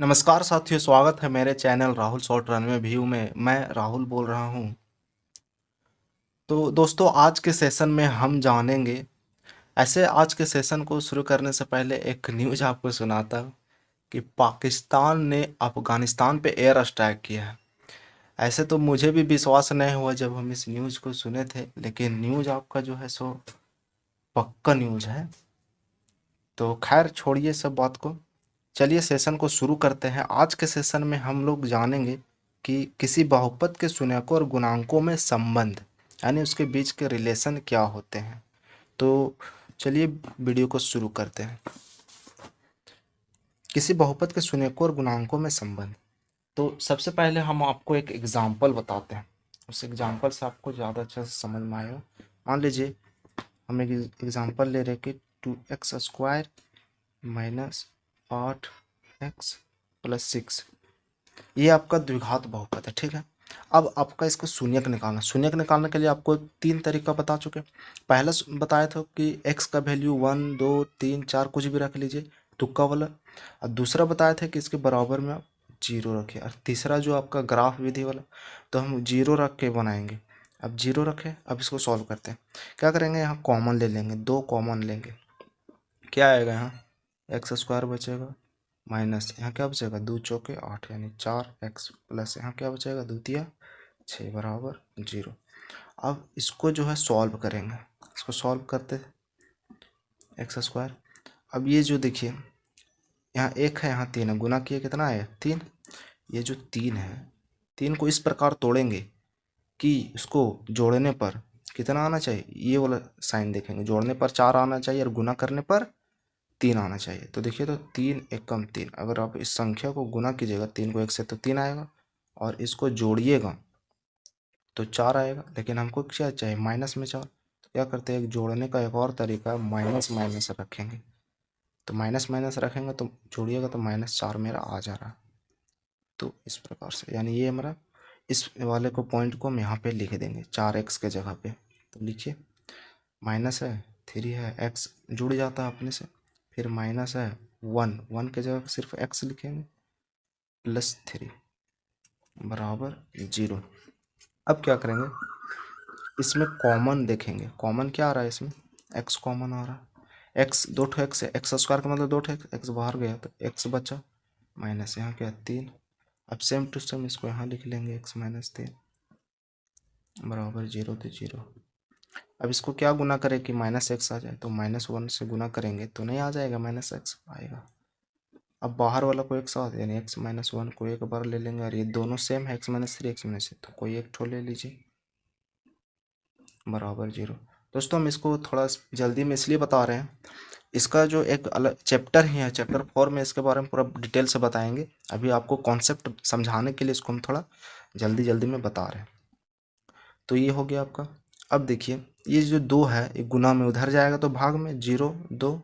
नमस्कार साथियों, स्वागत है मेरे channel Rahul short runway view में। मैं राहुल बोल रहा हूं। तो दोस्तों, आज के सेशन में हम जानेंगे। ऐसे आज के सेशन को शुरू करने से पहले एक न्यूज़ आपको सुनाता हूं कि पाकिस्तान ने अफगानिस्तान पे एयर स्ट्राइक किया है। ऐसे तो मुझे भी विश्वास नहीं हुआ जब हम इस न्यूज़ को सुने थे, लेकिन न्यूज़ आपका जो है सो पक्का न्यूज़ है। तो खैर छोड़िए सब बात को, चलिए सेशन को शुरू करते हैं। आज के सेशन में हम लोग जानेंगे कि किसी बहुपद के शून्यकों और गुणांकों में संबंध, यानी उसके बीच के रिलेशन क्या होते हैं। तो चलिए वीडियो को शुरू करते हैं। किसी बहुपद के शून्यकों और गुणांकों में संबंध। तो सबसे पहले हम आपको एक एग्जाम्पल बताते हैं, उस एग्जाम्पल से आपको ज़्यादा अच्छे से समझ में आएगा। मान लीजिए हम एक एग्जाम्पल ले रहे कि 2x² माइनस 8x+6, ये आपका द्विघात बहुपद है। ठीक है, अब आपका इसका शून्यक निकालना। शून्यक निकालने के लिए आपको तीन तरीका बता चुके। पहला बताया था कि x का वैल्यू 1 2 3 4 कुछ भी रख लीजिए, तुक्का वाला। और दूसरा बताया था कि इसके बराबर में आप जीरो रखिए। और तीसरा जो आपका ग्राफ विधि वाला, तो हम जीरो रख के बनाएंगे। अब जीरो रखें, अब इसको सॉल्व करते हैं। क्या करेंगे, यहाँ कॉमन ले लेंगे, दो कॉमन लेंगे। क्या आएगा, यहाँ x² बचेगा, माइनस यहाँ क्या बचेगा, दो चौके 8 यानी 4x, प्लस यहाँ क्या बचेगा, द्वितीय 6 बराबर 0। अब इसको जो है सॉल्व करेंगे। इसको सॉल्व करते x²। अब ये जो देखिए, यहाँ एक है, यहाँ तीन है, गुना किए कितना है, 3। ये जो 3 है, 3 को इस प्रकार तोड़ेंगे कि इसको जोड़ने पर कितना आना चाहिए, ये वाला साइन देखेंगे, जोड़ने पर 4 आना चाहिए और गुना करने पर 3 आना चाहिए। तो देखिए, तो 3 एकम 3, अगर आप इस संख्या को गुना कीजिएगा 3 को 1 से, तो 3 आएगा, और इसको जोड़िएगा तो 4 आएगा। लेकिन हमको क्या चाहिए, माइनस में 4। तो क्या करते हैं, एक जोड़ने का एक और तरीका, माइनस माइनस रखेंगे। तो माइनस माइनस रखेंगे तो जोड़िएगा तो -4 मेरा आ जा रहा है। तो इस प्रकार से, यानी ये हमारा इस वाले को पॉइंट को हम यहाँ पे लिख देंगे 4x के जगह पे। तो लिखिए, माइनस है 3 है, x जुड़ जाता है अपने से, फिर माइनस है 1, 1 के जगह सिर्फ x लिखेंगे, +3 बराबर 0। अब क्या करेंगे, इसमें कॉमन देखेंगे। कॉमन क्या आ रहा है इसमें, x कॉमन आ रहा है। x दो ठो x है, x² का मतलब दो ठो x बाहर गया तो x बचा, माइनस यहाँ क्या 3। अब सेम टू सेम इसको यहाँ लिख लेंगे, x-3 बराबर 0 तो 0। अब इसको क्या गुना करें कि -x आ जाए, तो -1 से गुना करेंगे तो नहीं आ जाएगा, -x आएगा। अब बाहर वाला को x आ, यानी x-1 को एक बार ले लेंगे, और ये दोनों सेम है, x-3 x-3, तो कोई एक ठो ले लीजिए बराबर 0। दोस्तों, हम इसको थोड़ा जल्दी में इसलिए बता रहे हैं, इसका जो एक अलग चैप्टर ही है, चैप्टर 4 में इसके बारे में पूरा डिटेल से बताएंगे। अभी आपको कॉन्सेप्ट समझाने के लिए इसको हम थोड़ा जल्दी जल्दी में बता रहे हैं। तो ये हो गया आपका। अब देखिए, ये जो 2 है, ये गुना में उधर जाएगा तो भाग में 0 2,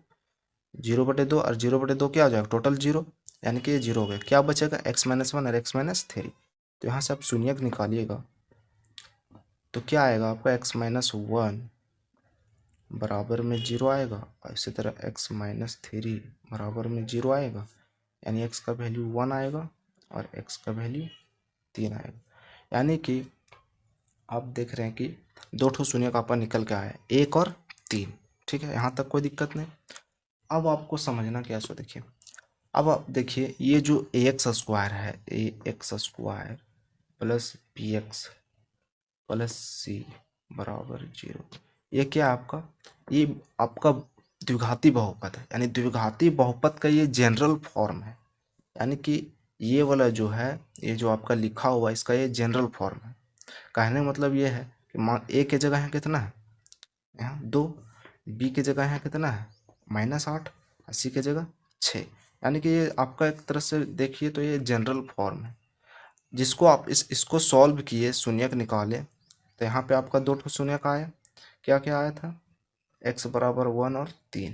0/2, और 0/2 क्या हो जाएगा, टोटल 0, यानी कि ये 0 हो गया। क्या बचेगा, x-1 और x-3। तो यहाँ से आप शून्यक निकालिएगा तो क्या आएगा आपका, x-1 बराबर में 0 आएगा, और इसी तरह x-3 बराबर में 0 आएगा, यानी x का वैल्यू 1 आएगा और x का वैल्यू 3 आएगा। यानी कि आप देख रहे हैं कि दो ठो शून्य का आपका निकल के आया है, 1 और 3। ठीक है, यहाँ तक कोई दिक्कत नहीं। अब आपको समझना क्या, सो देखिए, अब आप देखिए, ये जो ax² है, ax² plus bx plus c बराबर 0, ये क्या आपका, ये आपका द्विघाती बहुपद है। यानी द्विघाती बहुपद का ये जनरल फॉर्म है। यानी कि ये वाला जो है, ये जो आपका लिखा हुआ है, इसका ये जनरल फॉर्म है। कहने का मतलब ये है कि मान ए के जगह है कितना है, यहाँ 2, बी के जगह है कितना है, -8, और सी के जगह 6। यानी कि ये आपका एक तरह से देखिए तो ये जनरल फॉर्म है, जिसको आप इसको सॉल्व किए, शून्यक निकाले, तो यहाँ पे आपका दो ठो शून्यक आया। क्या क्या आया था, x बराबर 1 और 3।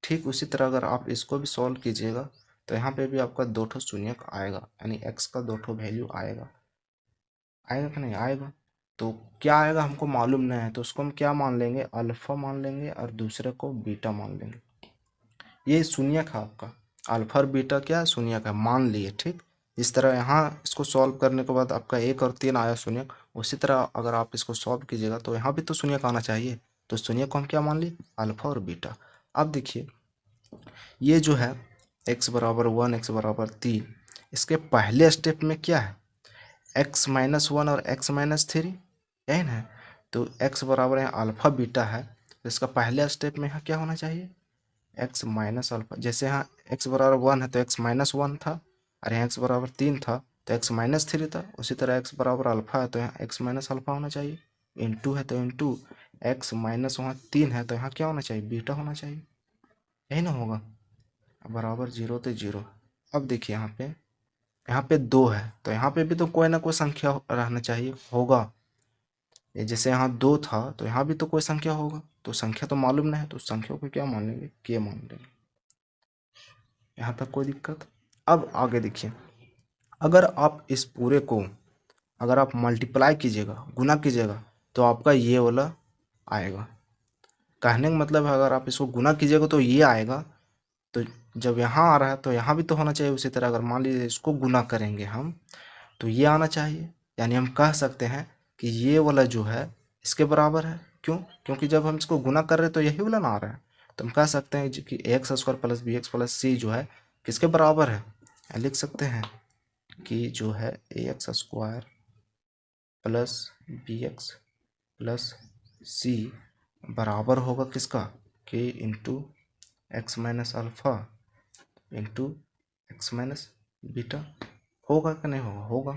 ठीक उसी तरह अगर आप इसको भी सॉल्व कीजिएगा तो यहाँ पे भी आपका दो ठो शून्यक आएगा, यानी x का दो ठो वैल्यू आएगा। आएगा कि नहीं आएगा, तो क्या आएगा हमको मालूम नहीं है, तो उसको हम क्या मान लेंगे, अल्फा मान लेंगे, और दूसरे को बीटा मान लेंगे। ये शून्यक है आपका। अल्फा और बीटा क्या शून्यक है मान लिए, ठीक। इस तरह यहाँ इसको सॉल्व करने के बाद आपका 1 और 3 आया शून्यक, उसी तरह अगर आप इसको सॉल्व कीजिएगा तो यहाँ भी तो शून्यक आना चाहिए। तो शून्यक को हम क्या मान लिए, अल्फा और बीटा। अब देखिए ये जो है x बराबर 1 x बराबर 3, इसके पहले स्टेप में क्या है, x माइनस 1 और x माइनस 3, यही ना। तो x बराबर यहाँ अल्फा बीटा है, तो इसका पहले स्टेप में यहाँ क्या होना चाहिए, x माइनस अल्फा। जैसे यहाँ x बराबर 1 है तो x माइनस 1 था, और यहाँ x बराबर 3 था तो x माइनस 3 था। उसी तरह x बराबर अल्फा है तो यहाँ x माइनस अल्फा होना चाहिए, इंटू है तो इंटू x माइनस वहाँ 3 है तो यहाँ क्या होना चाहिए, बीटा होना चाहिए, यही ना होगा, बराबर 0 तो 0। अब देखिए यहाँ पे 2 है तो यहाँ पे भी तो कोई ना कोई संख्या रहना चाहिए, होगा। ये जैसे यहाँ 2 था तो यहाँ भी तो कोई संख्या होगा, तो संख्या तो मालूम नहीं है, तो संख्या को क्या मान लेंगे, के मान लेंगे। यहाँ तक कोई दिक्कत। अब आगे देखिए, अगर आप इस पूरे को अगर आप मल्टीप्लाई कीजिएगा, गुना कीजिएगा, तो आपका ये वाला आएगा। कहने का मतलब है अगर आप इसको गुना कीजिएगा तो ये आएगा, तो जब यहाँ आ रहा है तो यहाँ भी तो होना चाहिए। उसी तरह अगर मान लीजिए इसको गुना करेंगे हम तो ये आना चाहिए, यानी हम कह सकते हैं कि ये वाला जो है इसके बराबर है। क्यों, क्योंकि जब हम इसको गुना कर रहे हैं तो यही वाला ना आ रहा है, तो हम कह सकते हैं कि x square plus B x plus C जो है किसके बराबर है, लिख सकते हैं कि जो है a x square plus B x plus c बराबर होगा किसका, k into x minus alpha into x minus beta. होगा कि नहीं होगा, होगा।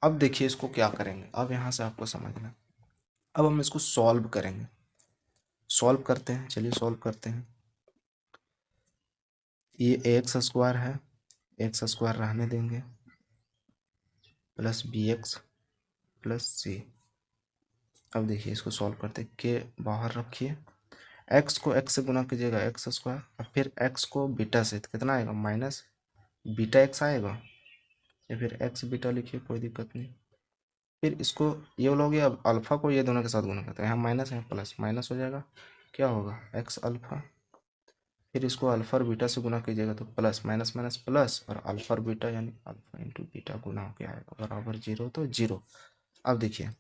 अब देखिए इसको क्या करेंगे, अब यहाँ से आपको समझना, अब हम इसको सॉल्व करेंगे। सॉल्व करते हैं, चलिए सॉल्व करते हैं। ये एक्स स्क्वायर है, एक्स स्क्वायर रहने देंगे, प्लस बी एक्स प्लस सी। अब देखिए इसको सॉल्व करते हैं, के बाहर रखिए, एक्स को एक्स से गुना कीजिएगा एक्स स्क्वायर, और फिर एक्स को बीटा से, तो कितना आएगा, माइनस बीटा एक्स आएगा, या फिर एक्स बीटा लिखिए, कोई दिक्कत नहीं। फिर इसको ये लोगे, अब अल्फा को ये दोनों के साथ गुना करते हैं, यहाँ माइनस है प्लस, माइनस हो जाएगा, क्या होगा, एक्स अल्फा। फिर इसको अल्फा और बीटा से गुना कीजिएगा तो प्लस माइनस माइनस प्लस, और अल्फा और बीटा यानी अल्फा इंटू बीटा गुना होकर आएगा बराबर 0 तो 0। अब देखिए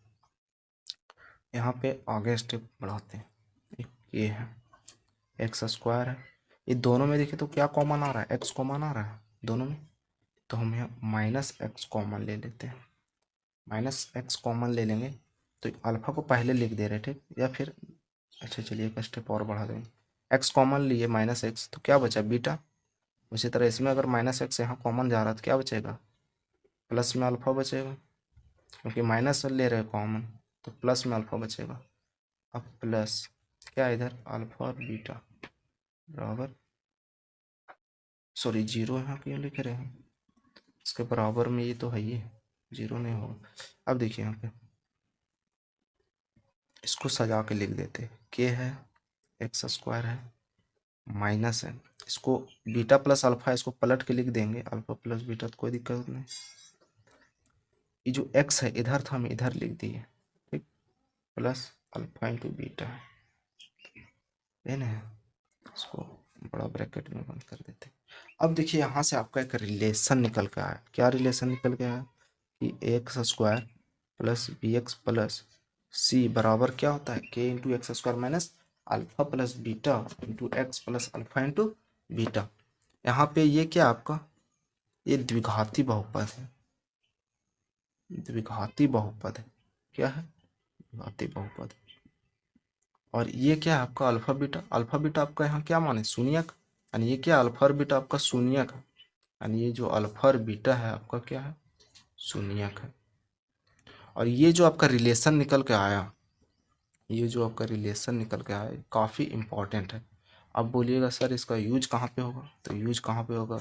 यहाँ पे आगे स्टेप बढ़ाते हैं, ये है एक्स स्क्वायर है, ये दोनों में देखिए तो क्या कॉमन आ रहा है, एक्स कॉमन आ रहा है दोनों में, तो हम यहाँ माइनस एक्स कॉमन ले लेते हैं। माइनस एक्स कॉमन ले लेंगे तो अल्फा को पहले लिख दे रहे, ठीक, या फिर अच्छा चलिए एक स्टेप और बढ़ा देंगे, एक्स कॉमन लिए माइनस एक्स तो क्या बचा, बीटा। उसी तरह इसमें अगर माइनस एक्स यहाँ कॉमन जा रहा है तो क्या बचेगा, प्लस में अल्फा बचेगा, क्योंकि माइनस ले रहे कॉमन तो प्लस में अल्फा बचेगा। अब प्लस क्या इधर अल्फा और बीटा बराबर, सॉरी 0 यहाँ क्यों लिख रहे हैं, इसके बराबर में ये तो है, ये 0 नहीं होगा। अब देखिए यहाँ पे इसको सजा के लिख देते, के है एक्स स्क्वायर है माइनस है, इसको बीटा प्लस अल्फा, इसको पलट के लिख देंगे अल्फा प्लस बीटा, तो कोई दिक्कत नहीं। ये जो एक्स है इधर था, हम इधर लिख दिए, ठीक, प्लस अल्फा इंटू बीटा है ना, इसको बड़ा ब्रैकेट में बंद कर देते। अब देखिए यहाँ से आपका एक रिलेशन निकल के आया, क्या रिलेशन निकल के आया कि x square plus B x plus c बराबर क्या होता है, k into x square minus alpha plus beta into x plus alpha into beta. यहाँ पे ये क्या आपका, ये द्विघाती बहुपद है, द्विघाती बहुपद है, क्या है, द्विघाती बहुपद। और ये क्या है आपका अल्फा बीटा, अल्फा बीटा आपका यहाँ क्या माने, शून्यक, यानी ये क्या अल्फा और बीटा आपका शून्यक है, यानी ये जो अल्फा और बीटा है आपका क्या है, शून्यक है। और ये जो आपका रिलेशन निकल के आया, ये जो आपका रिलेशन निकल के आया काफ़ी इम्पोर्टेंट है। अब बोलिएगा सर इसका यूज कहाँ पे होगा, तो यूज कहाँ पे होगा,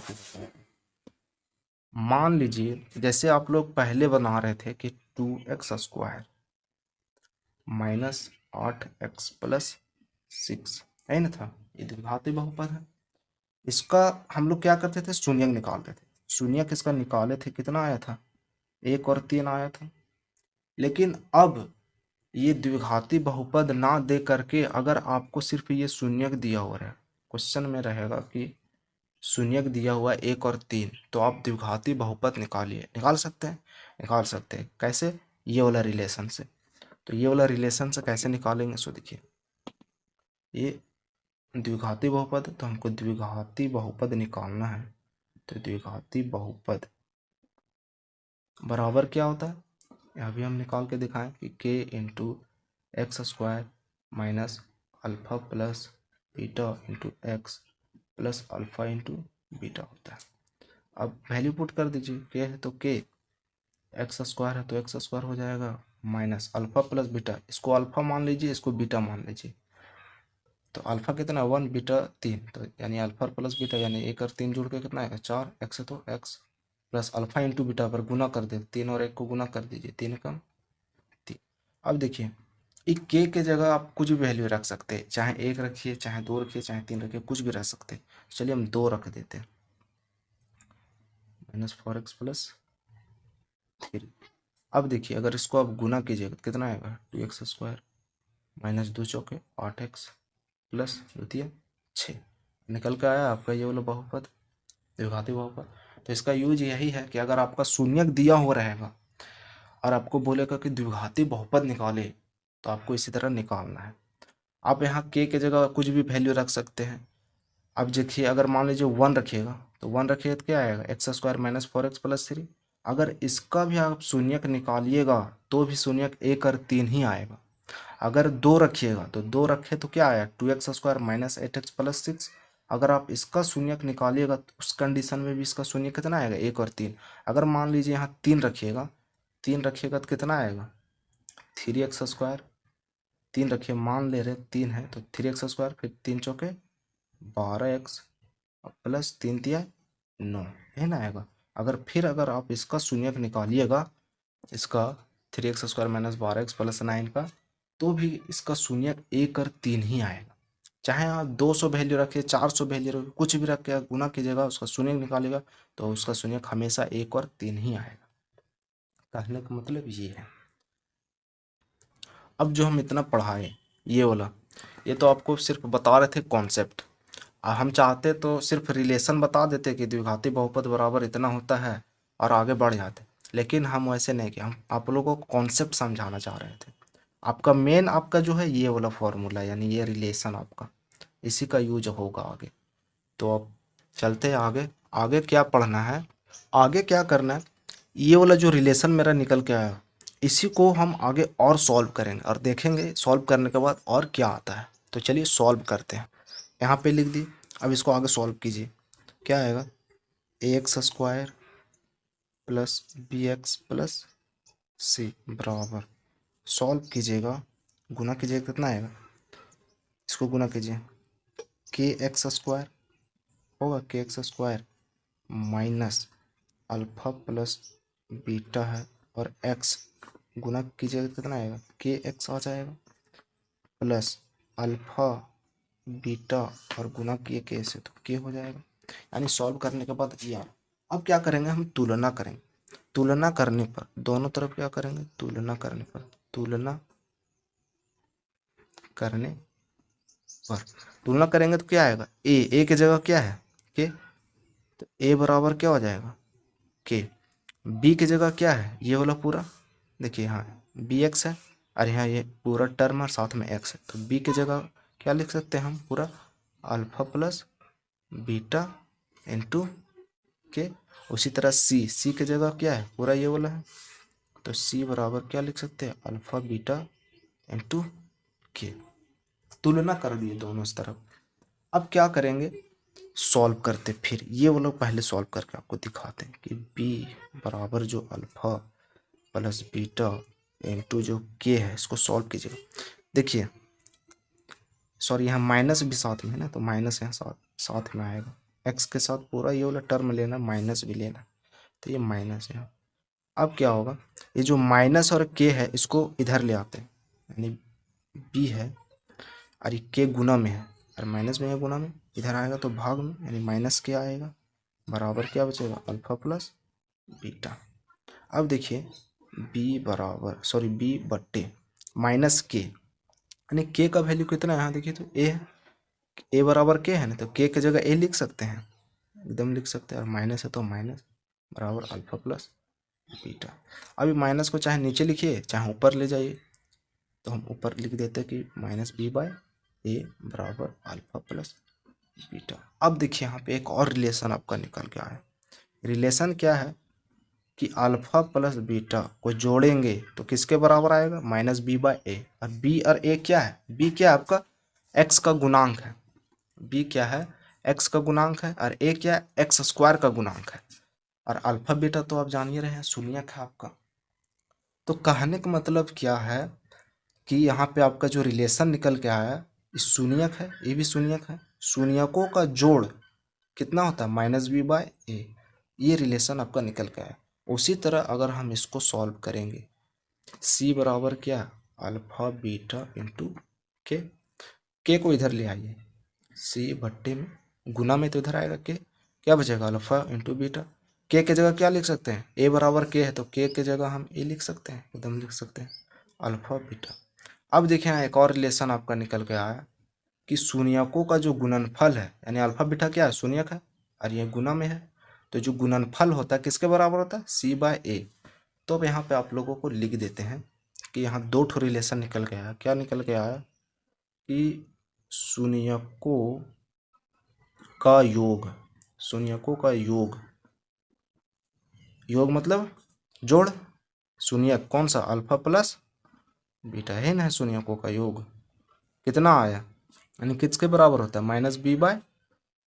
मान लीजिए जैसे आप लोग पहले बना रहे थे कि 2x square minus 8x plus 6 है ना था, ये द्विघाती बहुपद है। इसका हम लोग क्या करते थे, शून्यक निकालते थे, शून्यक इसका निकाले थे, कितना आया था, 1 और 3 आया था। लेकिन अब ये द्विघाती बहुपद ना दे करके अगर आपको सिर्फ ये शून्यक दिया हुआ है, क्वेश्चन में रहेगा कि शून्यक दिया हुआ 1 और 3, तो आप द्विघाती बहुपद निकालिए। निकाल सकते हैं? निकाल सकते हैं। कैसे? ये वाला रिलेशन से। तो ये वाला रिलेशन से कैसे निकालेंगे? सो देखिए, ये द्विघाती बहुपद है, तो हमको द्विघाती बहुपद निकालना है। तो द्विघाती बहुपद बराबर क्या होता है, यहाँ भी हम निकाल के दिखाएं कि k into x square minus alpha plus beta into x plus alpha into beta होता है। अब वैल्यू पुट कर दीजिए, k है तो k, एक्स स्क्वायर है तो एक्स स्क्वायर हो जाएगा माइनस अल्फा प्लस बीटा, इसको अल्फा मान लीजिए, इसको बीटा मान लीजिए। तो अल्फा कितना, 1, बीटा 3, तो यानी अल्फा प्लस बीटा यानी 1 और 3 जुड़ के कितना आएगा 4, एक्स है तो x plus alpha into beta पर गुना कर दे, 3 और 1 को गुना कर दीजिए, 3 कम 3। अब देखिए, एक के जगह आप कुछ भी वैल्यू रख सकते हैं, चाहे 1 रखिए, चाहे 2 रखिए, चाहे 3 रखिए, कुछ भी रख सकते हैं। चलिए हम 2 रख देते हैं, -4x प्लस 3। अब देखिए, अगर इसको आप गुना कीजिएगा तो कितना आएगा 2x स्क्वायर माइनस 2 चौके 8x प्लस द्वितीय 6। निकल के आया आपका ये वाला बहुपद, द्विघाती बहुपद। तो इसका यूज यही है कि अगर आपका शून्यक दिया हो रहेगा और आपको बोलेगा कि द्विघाती बहुपद निकाले, तो आपको इसी तरह निकालना है। आप यहाँ के जगह कुछ भी वैल्यू रख सकते हैं। अब देखिए, अगर मान लीजिए 1 रखिएगा, तो 1 रखिएगा तो क्या आएगा x square minus 4x plus 3। अगर इसका भी आप शून्यक निकालिएगा तो भी शून्यक 1 और 3 ही आएगा। अगर 2 रखिएगा तो 2 रखे तो क्या आया 2x square minus 8x plus 6। अगर आप इसका शून्यक निकालिएगा तो उस कंडीशन में भी इसका शून्यक कितना आएगा 1 और 3। अगर मान लीजिए यहाँ 3 रखिएगा, 3 रखिएगा तो कितना आएगा 3x स्क्वायर, 3 रखिए, मान ले रहे 3 है तो 3x स्क्वायर, फिर 3 चौके 12x प्लस 3 तिया 9, है ना आएगा। अगर आप इसका शून्यक निकालिएगा, इसका 3x square minus 12x plus 9 का, तो भी इसका शून्यक 1 और 3 ही आएगा। चाहे आप 200 वैल्यू रखिए, 400 वैल्यू रखिए, कुछ भी रख के गुना कीजिएगा, उसका शून्यक निकालिएगा तो उसका शून्यक हमेशा 1 और 3 ही आएगा। कहने का मतलब ये है। अब जो हम इतना पढ़ाए ये वाला, ये तो आपको सिर्फ बता रहे थे कॉन्सेप्ट। हम चाहते तो सिर्फ रिलेशन बता देते कि द्विघाती बहुपद बराबर इतना होता है और आगे बढ़ जाते, लेकिन हम वैसे नहीं किया। हम आप लोगों को कॉन्सेप्ट समझाना चाह रहे थे। आपका मेन आपका जो है ये वाला फॉर्मूला, यानी ये रिलेशन आपका इसी का यूज होगा आगे। तो अब चलते हैं आगे। आगे क्या पढ़ना है, आगे क्या करना है, ये वाला जो रिलेशन मेरा निकल के आया, इसी को हम आगे और सॉल्व करेंगे और देखेंगे सॉल्व करने के बाद और क्या आता है। तो चलिए सॉल्व करते हैं। यहाँ पे लिख दी, अब इसको आगे सॉल्व कीजिए। क्या आएगा ax square plus bx plus c बराबर, सॉल्व कीजिएगा, गुना कीजिएगा, कितना आएगा, इसको गुना कीजिए, के एक्स स्क्वायर होगा, के x square minus alpha plus beta है और एक्स गुना कीजिएगा कितना आएगा के एक्स आ जाएगा प्लस अल्फा बीटा और गुना किए के से तो के हो जाएगा। यानी सॉल्व करने के बाद यार अब क्या करेंगे, हम तुलना करेंगे। तुलना करने पर दोनों तरफ क्या करेंगे, तुलना करने पर, तुलना करने पर तुलना करेंगे तो क्या आएगा ए की जगह क्या है के, तो ए बराबर क्या हो जाएगा के। बी की जगह क्या है ये वाला पूरा, देखिए हाँ बी एक्स है और यहाँ ये पूरा टर्म और साथ में एक्स है, तो बी की जगह क्या लिख सकते हैं हम पूरा अल्फा प्लस बीटा इंटू के। उसी तरह सी की जगह क्या है पूरा ये वाला है, तो सी बराबर क्या लिख सकते हैं अल्फा बीटा इंटू के। तुलना कर दिए दोनों तरफ। अब क्या करेंगे, सॉल्व करते, फिर ये वो लोग पहले सॉल्व करके आपको दिखाते हैं कि b बराबर जो अल्फा प्लस बीटा इंटू जो k है, इसको सॉल्व कीजिएगा। देखिए सॉरी यहाँ माइनस भी साथ में है ना, तो माइनस यहाँ साथ में आएगा, x के साथ पूरा ये वाला टर्म लेना, माइनस भी लेना, तो ये माइनस है। अब क्या होगा, ये जो माइनस और k है इसको इधर ले आते हैं, यानी b है और ये k गुना में है और माइनस में है गुना में, इधर आएगा तो भाग में, यानी माइनस क्या आएगा बराबर क्या बचेगा अल्फा प्लस बीटा। अब देखिए b बट्टे माइनस के, यानी के का वैल्यू कितना है, यहाँ देखिए तो a है, a बराबर के है ना, तो के की जगह a लिख सकते हैं, एकदम लिख सकते हैं, और माइनस है तो माइनस बराबर अल्फा प्लस बीटा। अभी माइनस को चाहे नीचे लिखिए चाहे ऊपर ले जाइए, तो हम ऊपर लिख देते हैं कि माइनस बी बाय ए बराबर अल्फा प्लस बीटा। अब देखिए यहाँ पे एक और रिलेशन आपका निकल के आया। रिलेशन क्या है कि अल्फा प्लस बीटा को जोड़ेंगे तो किसके बराबर आएगा, माइनस बी बाय ए। और बी और ए क्या है, बी क्या है आपका एक्स का गुणांक है, बी क्या है एक्स का गुणांक है, और ए क्या है एक्स स्क्वायर का गुणांक है। और अल्फा बीटा तो आप जान ही रहे हैं शून्यक है आपका। तो कहने का मतलब क्या है कि यहाँ पे आपका जो रिलेशन निकल के आया ये शून्यक है, ये भी शून्यक है, शून्यकों का जोड़ कितना होता है माइनस बी बाय ए, ये रिलेशन आपका निकल के आया। उसी तरह अगर हम इसको सॉल्व करेंगे, सी बराबर क्या अल्फा बीटा इंटू के को इधर ले आइए, सी भट्टे में गुना में तो इधर आएगा के, क्या बचेगा अल्फा इंटू बीटा। के जगह क्या लिख सकते हैं, ए बराबर के है तो के जगह हम ए लिख सकते हैं, एकदम लिख सकते हैं अल्फा बीटा। अब देखिए यहाँ एक और रिलेशन आपका निकल के आया कि शून्यकों का जो गुणनफल है, यानी अल्फा बीटा क्या है शून्यक है और ये गुना में है, तो जो गुणनफल होता है किसके बराबर होता है सी बाय ए। तो अब यहाँ पे आप लोगों को लिख देते हैं कि यहाँ दो ठो रिलेशन निकल के आया। क्या निकल के आया कि शून्यकों का योग, शून्यकों का योग, योग मतलब जोड़, शून्यक कौन सा अल्फा प्लस बीटा है ना, शून्यकों का योग कितना आया, यानी किसके बराबर होता है माइनस बी बाय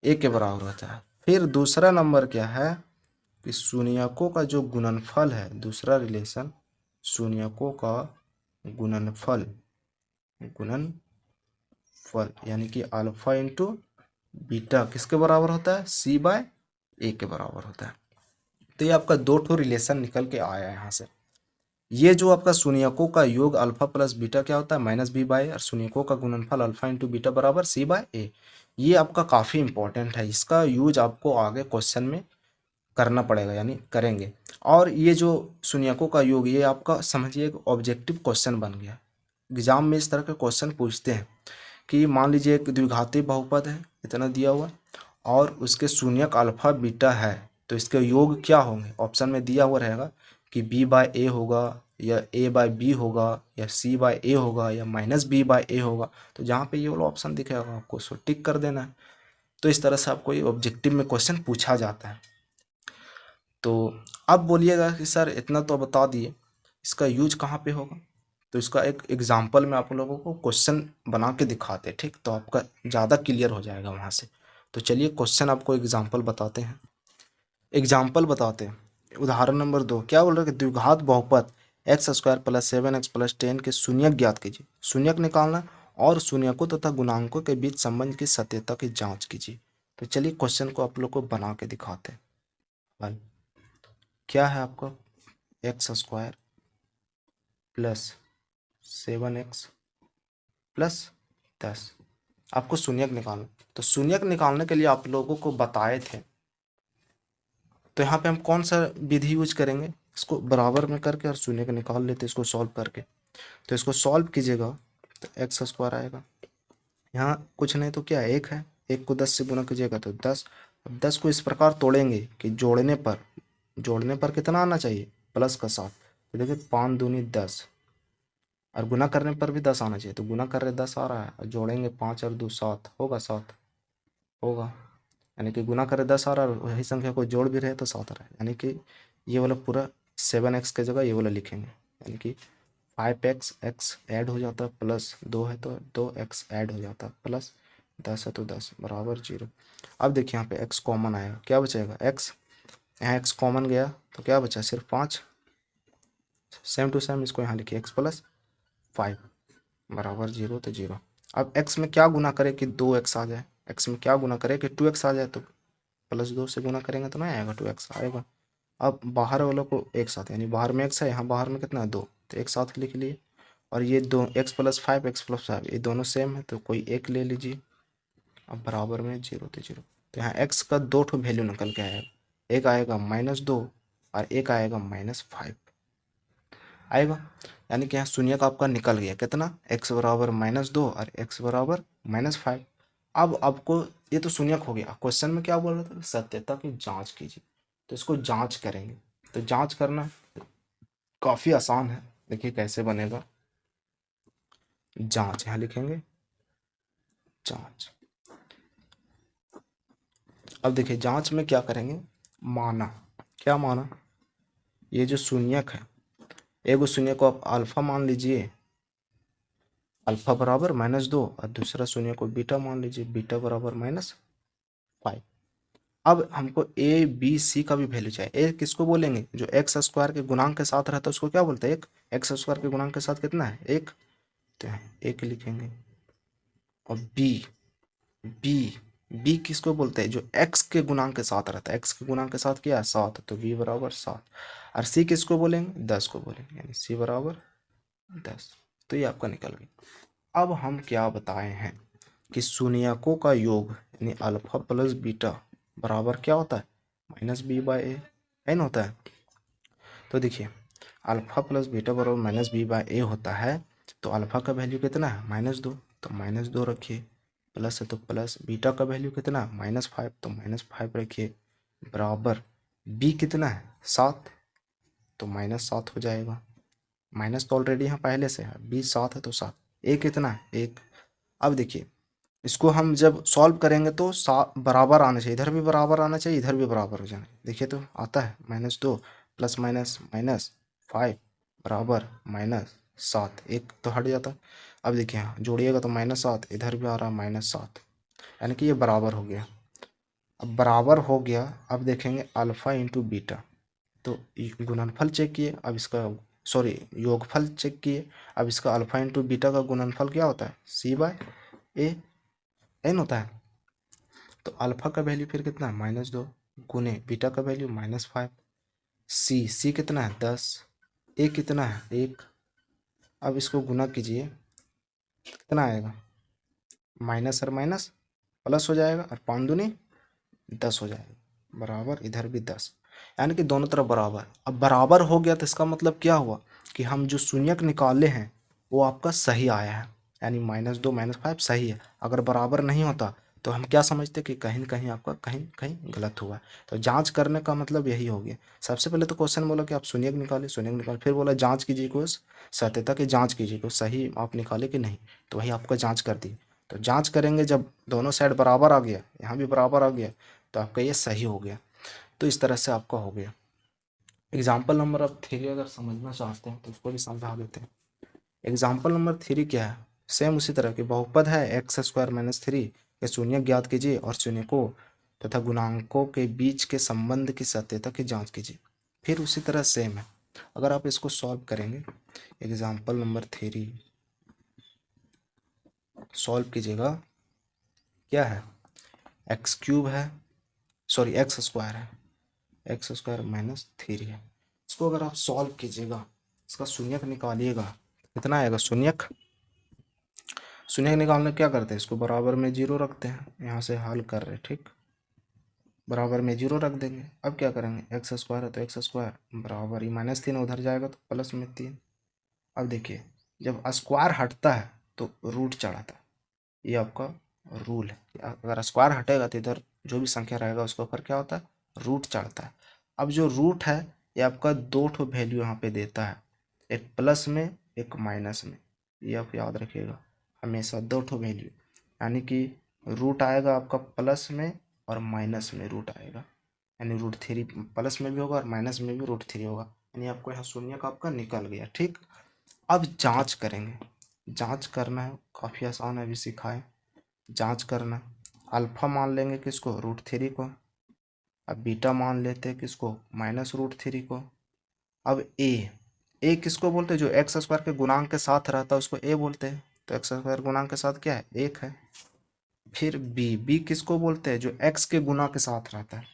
ए के बराबर होता है। फिर दूसरा नंबर क्या है कि शून्यकों का जो गुणनफल है, दूसरा रिलेशन शून्यकों का गुणनफल, गुणनफल यानी कि अल्फा इंटू बीटा किसके बराबर होता है सी बाय ए के बराबर होता है। तो ये आपका दो ठो रिलेशन निकल के आया यहाँ से। ये जो आपका शून्यकों का योग अल्फा प्लस बीटा क्या होता है माइनस बी बाय, और शून्यकों का गुणनफल अल्फा इंटू बीटा बराबर सी बाय ए, ये आपका काफ़ी इंपॉर्टेंट है। इसका यूज आपको आगे क्वेश्चन में करना पड़ेगा, यानी करेंगे। और ये जो शून्यकों का योग ये आपका समझिए एक ऑब्जेक्टिव क्वेश्चन बन गया। एग्जाम में इस तरह के क्वेश्चन पूछते हैं कि मान लीजिए एक द्विघाती बहुपद है इतना दिया हुआ और उसके शून्यक अल्फा बीटा है, तो इसके योग क्या होंगे, ऑप्शन में दिया हुआ रहेगा कि बी बाय ए होगा या ए बाय बी होगा या सी बाय ए होगा या माइनस बी बाय ए होगा। तो जहाँ पे ये वाला ऑप्शन दिखेगा आपको उसको टिक कर देना है। तो इस तरह से आपको ये ऑब्जेक्टिव में क्वेश्चन पूछा जाता है। तो अब बोलिएगा कि सर इतना तो बता दिए, इसका यूज कहाँ पे होगा, तो इसका एक एग्जाम्पल में आप लोगों को क्वेश्चन बना के दिखाते हैं, ठीक, तो आपका ज़्यादा क्लियर हो जाएगा वहाँ से। तो चलिए क्वेश्चन आपको एग्जाम्पल बताते हैं, एग्जाम्पल बताते हैं। उदाहरण नंबर 2 क्या बोल रहे हैं कि द्विघात बहुपद x square plus 7x plus 10 के शून्यक ज्ञात कीजिए, शून्यक निकालना और शून्यकों तथा गुणांकों के बीच संबंध की सत्यता की जांच कीजिए। तो चलिए क्वेश्चन को आप लोग को बना के दिखाते हैं। हल क्या है आपका x square plus 7x plus 10, आपको शून्यक निकालना। तो शून्यक निकालने के लिए आप लोगों को बताए थे, तो यहाँ पे हम कौन सा विधि यूज करेंगे, इसको बराबर में करके और शून्य का निकाल लेते इसको सॉल्व करके। तो इसको सॉल्व कीजिएगा तो एक्स स्क्वायर आएगा, यहाँ कुछ नहीं तो क्या एक है, एक को 10 से गुना कीजिएगा तो 10। अब 10 को इस प्रकार तोड़ेंगे कि जोड़ने पर कितना आना चाहिए प्लस का 7। तो देखिए 5 दूनी 10 और गुना करने पर भी 10 आना चाहिए, तो गुना कर रहे 10 आ रहा है और जोड़ेंगे 5 और 2 7 होगा, 7 होगा, यानी कि गुना करे 10 आ रहा है और वही संख्या को जोड़ भी रहे तो 7 आ रहा है, यानी कि ये वाला पूरा 7x के जगह ये वाला लिखेंगे, यानी कि 5x x ऐड हो जाता है प्लस 2 है तो 2x ऐड हो जाता है प्लस 10 है तो 10 बराबर 0। अब देखिए यहाँ पे x कॉमन आएगा, क्या बचेगा x, यहाँ x कॉमन गया तो क्या बचा सिर्फ 5, सेम टू सेम इसको यहाँ लिखिए x प्लस 5 बराबर 0 तो 0। अब x में क्या गुना करे कि 2x आ जाए, x में क्या गुना करे कि 2x आ जाए, तो प्लस 2 से गुना करेंगे तो नहीं आएगा 2x आएगा। अब बाहर वालों को एक साथ, यानी बाहर में x है, यहाँ बाहर में कितना है 2, तो एक साथ लिख लिए। और ये दो x प्लस 5 ये दोनों सेम है तो कोई एक ले लीजिए। अब बराबर में 0 तो 0, तो यहाँ x का दो ठो वैल्यू निकल के आएगा, एक आएगा -2 और एक आएगा -5 आएगा, यानी कि यहाँ शून्य का आपका निकल गया कितना x बराबर -2 और x बराबर -5। अब आपको ये तो शून्यक हो गया, क्वेश्चन में क्या बोल रहा था, सत्यता की जांच कीजिए, तो इसको जांच करेंगे। तो जांच करना काफ़ी आसान है, देखिए कैसे बनेगा। जांच यहाँ लिखेंगे, जांच। अब देखिए जांच में क्या करेंगे, माना, क्या माना, ये जो शून्यक है, एक शून्य को आप अल्फा मान लीजिए, अल्फा बराबर -2, और दूसरा शून्य को बीटा मान लीजिए, बीटा बराबर -5। अब हमको ए बी सी का भी वैल्यू चाहिए। ए किसको बोलेंगे, जो एक्स स्क्वायर के गुणांक के साथ रहता है उसको क्या बोलते हैं, एक। एक्स स्क्वायर के गुणांक के साथ कितना है, एक, तो यहाँ एक लिखेंगे। और बी, बी बी किसको बोलते हैं, जो एक्स के गुणांक के साथ रहता है, एक्स के गुणांक के साथ क्या है, 7, तो बी बराबर 7। और सी किसको बोलेंगे, 10 को बोलेंगे, यानी सी बराबर 10। तो ये आपका निकल गया। अब हम क्या बताए हैं कि शून्यकों का योग यानी अल्फा प्लस बीटा बराबर क्या होता है, -b/a, एन होता है। तो देखिए अल्फा प्लस बीटा बराबर -b/a होता है, तो अल्फा का वैल्यू कितना है, -2, तो -2 रखिए, प्लस है तो प्लस, बीटा का वैल्यू कितना है, -5, तो -5 रखिए, बराबर बी कितना है, 7, तो -7 हो जाएगा। माइनस तो ऑलरेडी यहाँ पहले से है, बी 7 है तो 7, ए कितना है, 1। अब देखिए इसको हम जब सॉल्व करेंगे तो बराबर आना चाहिए, इधर भी बराबर आना चाहिए, इधर भी बराबर हो जाना। देखिए तो आता है -2 प्लस माइनस -5 बराबर -7, एक तो हट जाता है। अब देखिए यहाँ जोड़िएगा तो -7, इधर भी आ रहा है -7, यानी कि ये बराबर हो गया। अब बराबर हो गया, अब देखेंगे अल्फ़ा इंटू बीटा, तो गुणनफल चेक किए, अब इसका सॉरी योगफल चेक किए। अब इसका अल्फ़ा इंटू बीटा का गुणनफल क्या होता है, c/a, एन होता है। तो अल्फा का वैल्यू फिर कितना है, -2, गुने बीटा का वैल्यू -5, सी कितना है, 10, ए कितना है, 1। अब इसको गुना कीजिए, कितना आएगा, माइनस और माइनस प्लस हो जाएगा, और 5 दूनी 10 हो जाएगा, बराबर इधर भी 10, यानी कि दोनों तरफ बराबर। अब बराबर हो गया तो इसका मतलब क्या हुआ कि हम जो शून्यक निकाले हैं वो आपका सही आया है, यानी -2 -5 सही है। अगर बराबर नहीं होता तो हम क्या समझते कि कहीं न कहीं आपका कहीं कहीं गलत हुआ है। तो जांच करने का मतलब यही हो गया। सबसे पहले तो क्वेश्चन बोला कि आप शून्यक निकाले, शून्यक निकाले, फिर बोला जांच कीजिए को सत्यता की जांच कीजिए को सही आप निकाले कि नहीं, तो वही आपका जांच कर दी। तो जांच करेंगे जब दोनों साइड बराबर आ गया, यहाँ भी बराबर आ गया, तो आपका ये सही हो गया। तो इस तरह से आपका हो गया। एग्जाम्पल नंबर अब 3 अगर समझना चाहते हैं तो उसको भी समझा देते हैं। एग्जाम्पल नंबर 3 क्या है, सेम उसी तरह की बहुपद है x² - 3 के शून्य ज्ञात कीजिए और शून्यकों तथा गुणांकों के बीच के संबंध की सत्यता की जांच कीजिए। फिर उसी तरह सेम है, अगर आप इसको सॉल्व करेंगे, एग्जाम्पल नंबर 3 सॉल्व कीजिएगा, क्या है, x³ है, सॉरी x² है, x² - 3 है। इसको अगर आप सॉल्व कीजिएगा, इसका शून्यक निकालिएगा, कितना आएगा शून्यक, शून्यक निकालने क्या करते हैं, इसको बराबर में 0 रखते हैं, यहाँ से हल कर रहे हैं, ठीक, बराबर में 0 रख देंगे। अब क्या करेंगे, x² है तो x² बराबर ही -3 उधर जाएगा तो प्लस में 3। अब देखिए जब स्क्वायर हटता है तो रूट चढ़ाता है, ये आपका रूल है। अगर स्क्वायर हटेगा तो इधर जो भी संख्या रहेगा उसके ऊपर क्या होता है, रूट चढ़ता है। अब जो रूट है ये आपका 2 ठो वैल्यू यहाँ पे देता है, एक प्लस में एक माइनस में, ये आप याद रखिएगा हमेशा 2 ठो वैल्यू, यानी कि रूट आएगा आपका प्लस में और माइनस में रूट आएगा, यानी √3 प्लस में भी होगा और माइनस में भी √3 होगा, यानी आपको यहाँ शून्य का आपका निकल गया, ठीक। अब जांच करेंगे, जांच करना है, काफ़ी आसान है, अभी सिखाए। जांच करना, अल्फा मान लेंगे किसको, √3 को, अब बीटा मान लेते हैं किसको, -√3 को। अब ए किसको बोलते हैं, जो x² के गुणांक के साथ रहता है उसको ए बोलते हैं, तो x² गुणांक के साथ क्या है, 1 है। फिर बी किसको बोलते हैं, जो x के गुना के साथ रहता है,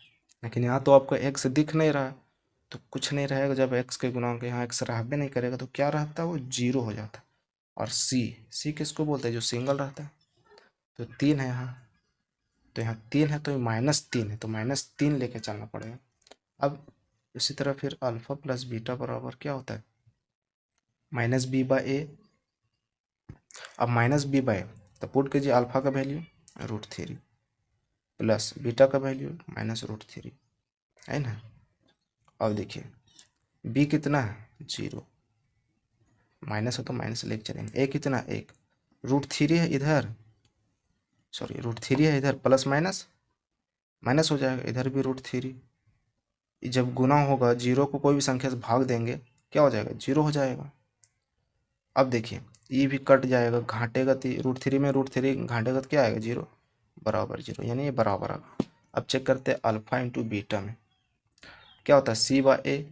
लेकिन यहाँ तो आपको x दिख नहीं रहा है तो कुछ नहीं रहेगा, जब x के गुणांक यहाँ x रहबे नहीं करेगा तो क्या रहता है, वो 0 हो जाता है। और सी किसको बोलते हैं, जो सिंगल रहता है, तो 3 है यहाँ, तो यहाँ 3 है तो -3 है, तो -3 लेके चलना पड़ेगा। अब इसी तरह फिर अल्फा प्लस बीटा बराबर क्या होता है, -b/a। अब -b/a तो पुट कीजिए अल्फा का वैल्यू, √3 प्लस बीटा का वैल्यू -√3 है ना। अब देखिए b कितना है 0, माइनस है तो माइनस लेके चलेंगे, a कितना 1, √3 है इधर, सॉरी √3 है इधर, प्लस माइनस माइनस हो जाएगा, इधर भी √3, जब गुना होगा जीरो को कोई भी संख्या से भाग देंगे क्या हो जाएगा 0 हो जाएगा। अब देखिए ये भी कट जाएगा, घाटेगा तो √3 में √3 घाटेगा तो क्या आएगा 0, बराबर 0, यानी ये बराबर आएगा। अब चेक करते हैं अल्फा इंटू बीटा में क्या होता है, c/a,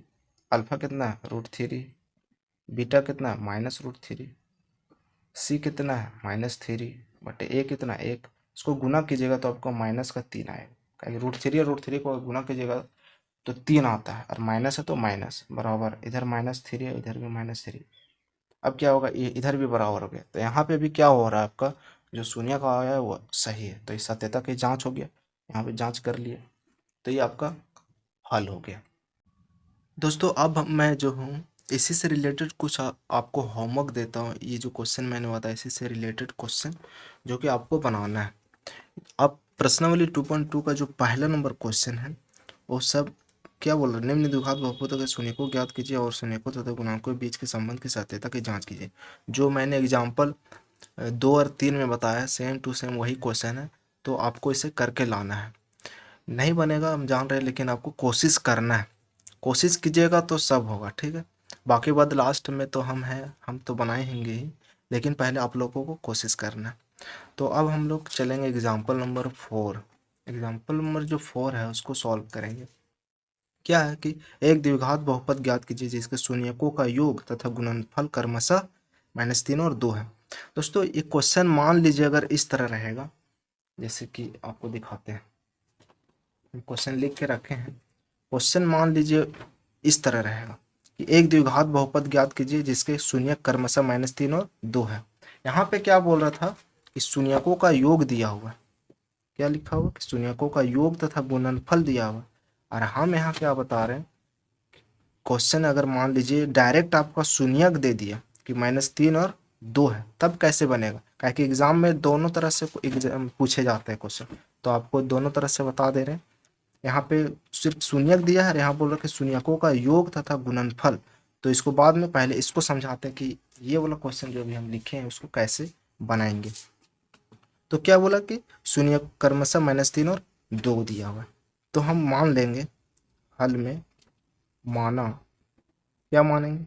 अल्फा कितना है √3, बीटा कितना है -√3, c कितना है -3 बटे a कितना 1, इसको गुना कीजिएगा तो आपको माइनस का 3 आएगा, कहेंगे √3 और √3 को गुना कीजिएगा तो 3 आता है, और माइनस है तो माइनस, बराबर इधर -3 है इधर भी -3। अब क्या होगा, ये इधर भी बराबर हो गया, तो यहाँ पे भी क्या हो रहा है, आपका जो शून्य का आया है वो सही है, तो इस सत्यता की जांच हो गया, यहाँ पे जांच कर लिए, तो ये आपका हल हो गया। दोस्तों अब मैं जो हूँ इसी से रिलेटेड कुछ आपको होमवर्क देता हूँ, ये जो क्वेश्चन मैंने बताया इसी से रिलेटेड क्वेश्चन जो कि आपको बनाना है। अब प्रश्नावली 2.2 का जो पहला नंबर क्वेश्चन है वो सब क्या बोल रहा है, निम्न द्विघात बहुपदों के शून्यकों को ज्ञात कीजिए और शून्यकों तथा गुणांकों के बीच के संबंध की सत्यता की जांच कीजिए। जो मैंने एग्जाम्पल 2 और 3 में बताया सेम टू सेम वही क्वेश्चन है, तो आपको इसे करके लाना है। नहीं बनेगा हम जान रहे हैं, लेकिन आपको कोशिश करना है, कोशिश कीजिएगा तो सब होगा, ठीक है। बाकी बात लास्ट में तो हम हैं, हम तो बनाएंगे ही, लेकिन पहले आप लोगों को कोशिश करना है। तो अब हम लोग चलेंगे एग्जाम्पल नंबर 4। एग्जाम्पल नंबर जो 4 है उसको सॉल्व करेंगे। क्या है कि एक द्विघात बहुपद ज्ञात कीजिए जिसके शून्यकों का योग तथा गुणनफल क्रमशः -3 और 2 है। दोस्तों ये क्वेश्चन मान लीजिए अगर इस तरह रहेगा, जैसे कि आपको दिखाते हैं, क्वेश्चन लिख के रखे हैं, क्वेश्चन मान लीजिए इस तरह रहेगा कि एक द्विघात बहुपद ज्ञात कीजिए जिसके शून्यक क्रमशः -3 और 2 है। यहाँ पे क्या बोल रहा था कि शून्यकों का योग दिया हुआ है, क्या लिखा हुआ कि शून्यकों का योग तथा गुणनफल दिया हुआ, और हम यहाँ क्या बता रहे हैं, क्वेश्चन अगर मान लीजिए डायरेक्ट आपका शून्यक दे दिया कि -3 और 2 है, तब कैसे बनेगा, क्या कि एग्जाम में दोनों तरह से एग्जाम पूछे जाते हैं क्वेश्चन, तो आपको दोनों तरह से बता दे रहे हैं। यहाँ पे सिर्फ शून्यक दिया है, यहाँ बोल रहे कि शून्यकों का योग तथा गुणनफल, तो इसको बाद में पहले इसको समझाते हैं कि ये वाला क्वेश्चन जो भी हम लिखे हैं उसको कैसे बनाएंगे। तो क्या बोला कि शून्य क्रमशः -3 और 2 दिया हुआ है, तो हम मान लेंगे हल में, माना क्या मानेंगे,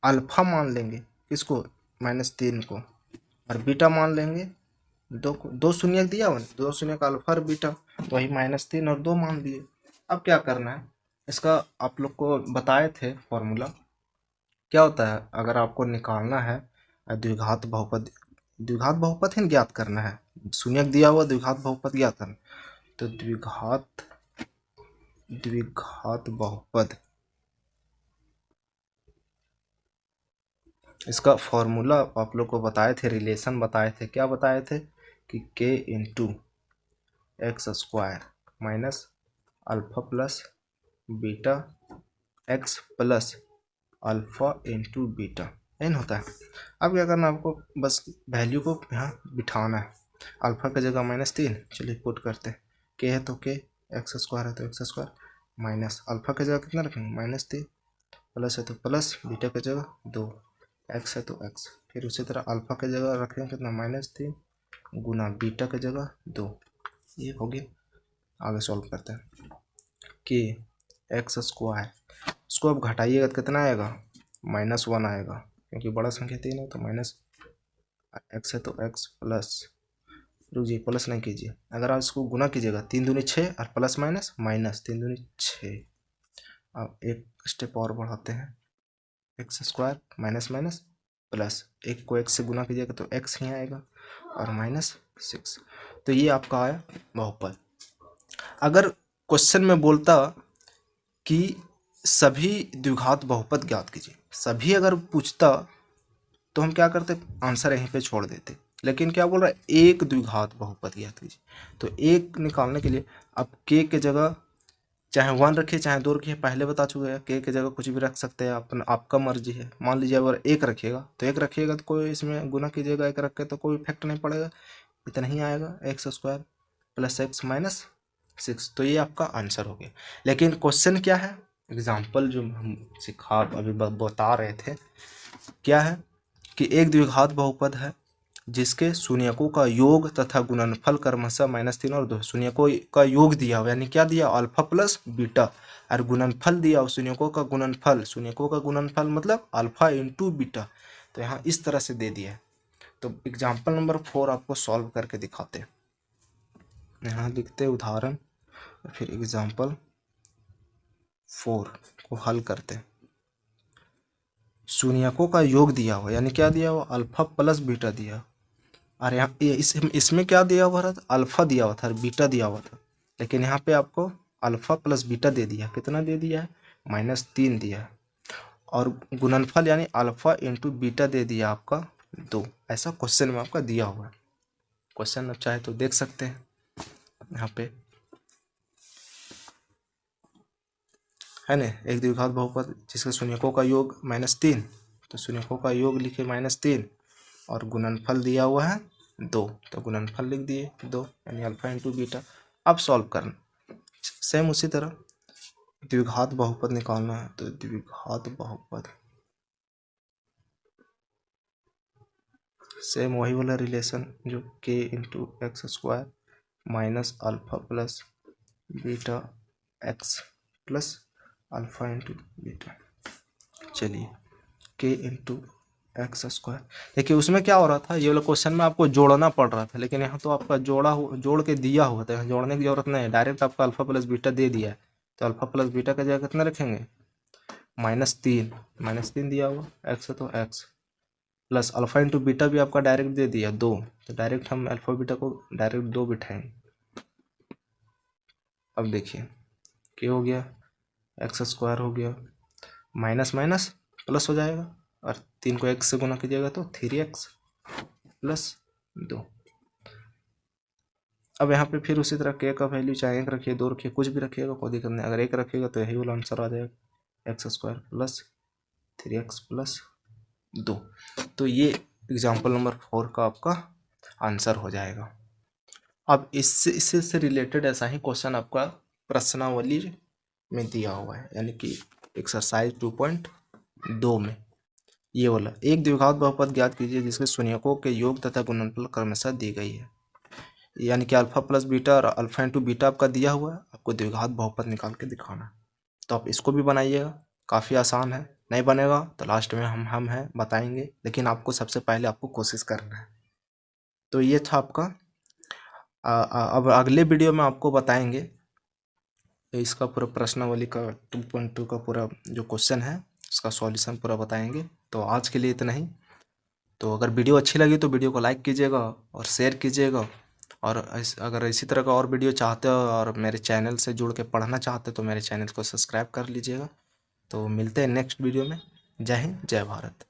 अल्फा मान लेंगे किसको -3 को, और बीटा मान लेंगे 2 को, 2 शून्यक दिया हुआ, 2 शून्यक अल्फा और बीटा, तो वही -3 और 2 मान दिए। अब क्या करना है, इसका आप लोग को बताए थे फॉर्मूला क्या होता है, अगर आपको निकालना है द्विघात बहुपद, द्विघात बहुपद ही ज्ञात करना है, शून्यक दिया हुआ द्विघात बहुपद ज्ञात करना, तो द्विघात बहुपद इसका फॉर्मूला आप लोग को बताए थे, रिलेशन बताए थे, क्या बताए थे कि k into x square minus alpha plus beta x plus alpha into beta n होता है। अब क्या करना है आपको, बस वैल्यू को यहाँ बिठाना है, अल्फा की जगह -3, चलिए पुट करते हैं, के है तो के, एक्स स्क्वायर है तो एक्स स्क्वायर, माइनस अल्फा की जगह कितना रखेंगे -3, प्लस है तो प्लस, बीटा की जगह 2, एक्स है तो एक्स, फिर उसी तरह अल्फा की जगह रखेंगे कितना -3 गुना बीटा की जगह 2, ये हो गया। आगे सॉल्व करते हैं कि एक्स स्क्वायर, इसको अब घटाइएगा तो कितना आएगा -1 आएगा, क्योंकि बड़ा संख्या 3 है तो माइनस, एक्स है तो एक्स प्लस, रुकिए प्लस नहीं कीजिए, अगर आप इसको गुना कीजिएगा 3 दूनी 6 और प्लस माइनस माइनस 3 दूनी 6। अब एक स्टेप और बढ़ाते हैं, x square minus minus plus, एक को एक्स से गुना कीजिएगा तो एक्स ही आएगा और -6, तो ये आपका आया बहुपद। अगर क्वेश्चन में बोलता कि सभी द्विघात बहुपद ज्ञात कीजिए, सभी अगर पूछता तो हम क्या करते, आंसर यहीं पे छोड़ देते, लेकिन क्या बोल रहा है एक द्विघात बहुपद ज्ञात कीजिए, तो एक निकालने के लिए आप के के जगह चाहे 1 रखिए चाहे 2 रखिए, पहले बता चुके हैं के जगह कुछ भी रख सकते हैं, अपना आपका मर्जी है। मान लीजिए अगर 1 रखिएगा तो 1 रखिएगा तो कोई इसमें गुना कीजिएगा 1 रख के तो कोई इफेक्ट नहीं पड़ेगा, इतना ही आएगा, x square plus x minus 6। तो ये आपका आंसर हो गया। लेकिन क्वेश्चन क्या है, एग्जाम्पल जो हम सिखा अभी बता रहे थे, क्या है कि एक द्विघात बहुपद है जिसके शून्यकों का योग तथा गुणनफल क्रमशः -3 और 2। शून्यकों का योग दिया हुआ, यानी क्या दिया, अल्फा प्लस बीटा, और गुणनफल दिया और शून्यकों का गुणनफल, शून्यकों का गुणनफल मतलब अल्फा इंटू बीटा। तो यहाँ इस तरह से दे दिया है। तो एग्जाम्पल नंबर 4 आपको सॉल्व करके दिखाते हैं। यहाँ लिखते उदाहरण, फिर एग्जाम्पल 4 को हल करते हैं। शून्यकों का योग दिया हुआ, यानी क्या दिया हुआ, अल्फा प्लस बीटा दिया। और यहाँ इसमें क्या दिया हुआ था, अल्फा दिया हुआ था, बीटा दिया हुआ था। लेकिन यहाँ पे आपको अल्फा प्लस बीटा दे दिया। कितना दे दिया है, -3 दिया है। और गुणनफल यानी अल्फा इंटू बीटा दे दिया आपका 2। ऐसा क्वेश्चन में आपका दिया हुआ है। क्वेश्चन आप चाहे तो देख सकते हैं यहाँ पे, है ना। एक द्विघात बहुपद जिसके शून्यकों का योग -3, तो शून्यकों का योग लिखे -3 और गुणनफल दिया हुआ है 2, तो गुणनफल लिख दिए 2, यानी अल्फा इंटू बीटा। अब सॉल्व करना, सेम उसी तरह द्विघात बहुपद निकालना है। तो द्विघात बहुपद सेम वही वाला रिलेशन जो k into x square minus alpha plus beta x plus alpha into beta. चलिए k इंटू एक्स स्क्वायर, देखिए उसमें क्या हो रहा था, ये वाला क्वेश्चन में आपको जोड़ना पड़ रहा था, लेकिन यहाँ तो आपका जोड़ के दिया हुआ था, जोड़ने की जरूरत नहीं है, डायरेक्ट आपका अल्फा प्लस बीटा दे दिया है। तो अल्फा प्लस बीटा का जगह कितना रखेंगे, -3 दिया हुआ, एक्स है तो x plus alpha into beta भी आपका डायरेक्ट दे दिया 2, तो डायरेक्ट हम अल्फा बीटा को डायरेक्ट 2 बिठाएंगे। अब देखिए क्या हो गया, एक्स स्क्वायर हो गया, माइनस माइनस प्लस हो जाएगा, और 3 को एक्स से गुना कीजिएगा तो 3x प्लस 2। अब यहाँ पे फिर उसी तरह k का वैल्यू चाहे 1 रखिए, 2 रखिए, कुछ भी रखिएगा, कोई दिक्कत नहीं। अगर 1 रखिएगा तो यही वाला आंसर आ जाएगा, x square plus 3x plus 2। तो ये एग्जाम्पल नंबर 4 का आपका आंसर हो जाएगा। अब इससे रिलेटेड ऐसा ही क्वेश्चन आपका प्रश्नावली में दिया हुआ है, यानी कि एक्सरसाइज 2.2 में ये वाला, एक द्विघात बहुपद ज्ञात कीजिए जिसके शून्यकों के योग तथा गुणनफल क्रमशः दी गई है। यानी कि अल्फा प्लस बीटा और अल्फा इंटू बीटा आपका दिया हुआ है, आपको द्विघात बहुपद निकाल के दिखाना। तो आप इसको भी बनाइएगा, काफ़ी आसान है। नहीं बनेगा तो लास्ट में हम हैं बताएंगे, लेकिन आपको सबसे पहले आपको कोशिश करना है। तो ये था आपका। अब अगले वीडियो में आपको बताएंगे इसका पूरा प्रश्नावली का 2.2 का पूरा जो क्वेश्चन है उसका सॉल्यूशन पूरा बताएंगे। तो आज के लिए इतना ही। तो अगर वीडियो अच्छी लगी तो वीडियो को लाइक कीजिएगा और शेयर कीजिएगा, और अगर इसी तरह का और वीडियो चाहते हो और मेरे चैनल से जुड़ के पढ़ना चाहते हो तो मेरे चैनल को सब्सक्राइब कर लीजिएगा। तो मिलते हैं नेक्स्ट वीडियो में। जय हिंद, जय भारत।